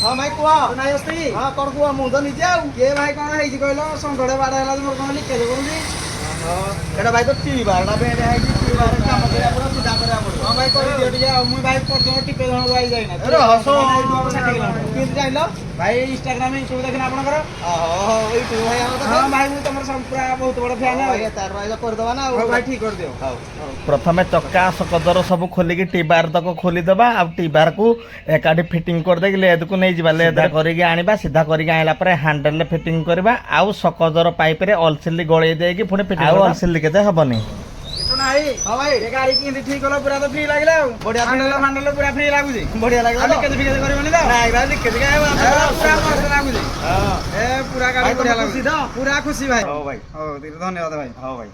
ହଁ ଭାଇ କୁହ ହଁ କଣ କୁହ ମୁଁ ତ ନିଜେ ଆଉ କିଏ ଭାଇ କଣ ହେଇଛି କହିଲ ସଙ୍କଟ ବାଡ ହେଲା ମୋର କଣ ଲିକେଜ କରୁଛି ଏଟା ଭାଇ ତ ଟିବାରଟା ବେଡ ହେଇଛି ଟିବାର କାମ କରିବା ପଡିବ ସୁଧା କରିବା ପଡିବ ହଁ ଭାଇ କରିଦିଅ ଟିକେ ଆଉ ମୁଁ ଭାଇ ପ୍ରଥମ ଟିପେ ଜଣ ଭାଇ ଯାଇନା କେମିତି ଜାଣିଲ ଭାଇ ଇନଷ୍ଟାଗ୍ରାମ ୟୁଟ୍ୟୁବ ଦେଖିନ ଆପଣଙ୍କର ୟୁଟ୍ୟୁବ ଭାଇ ହଁ ଭାଇ ମୁଁ ତମର ସବୁ ପୁରା ବହୁତ ବଡ ଫ୍ୟାନ ତାର ଭାଇ କରିଦବା ନା ଆଉ ଭାଇ ଠିକ କରିଦିଅ ହଉ ପ୍ରଥମେ ଚକା ସକଦର ସବୁ ଖୋଲିକି ଟିବାର ତକ ଖୋଲିଦେବା ଆଉ ଟିବାରକୁ ଏକାଠି ଫିଟିଂ କରିଦେଇକି ଲେଦକୁ ନେଇଯିବା ଲେଦରେ କରିକି ଆଣିବା ସିଧା କରିକି ଆଣିଲା ପରେ ହ୍ୟାଣ୍ଡେଲରେ ଫିଟିଂ କରିବା ଆଉ ସକଦର ପାଇପରେ ଅଲସିଲି ଗଳେଇ ଦେଇକି ପୁଣି ଫିଟିଂ ଆଉ ଅଲସିଲି କେତେ ହବନି ନାଇଁ ହଁ ଭାଇ ଏ ଗାଡି କେମିତି ଠିକ କଲ ପୁରା ତ ଫ୍ରି ଲାଗିଲା ଆଉ ବଢିଆ ହାଣ୍ଡେଲ ପୁରା ଫ୍ରି ଲାଗୁଛି ବଢିଆ ଲାଗିଲା ଲିକେଜ ଫିକେଜ କରିବନି ତ ନାଇଁ ଭାଇ ଲିକେଜ କାଇଁ ପୁରା ମସ୍ତ ଲାଗୁଛି ଏ ପୁରା ଗାଡି ବଢିଆ ଲାଗୁଛି ପୁରା ଖୁସି ଭାଇ ହଉ ଭାଇ ହଉ ଧନ୍ୟବାଦ ଭାଇ ହଉ ଭାଇ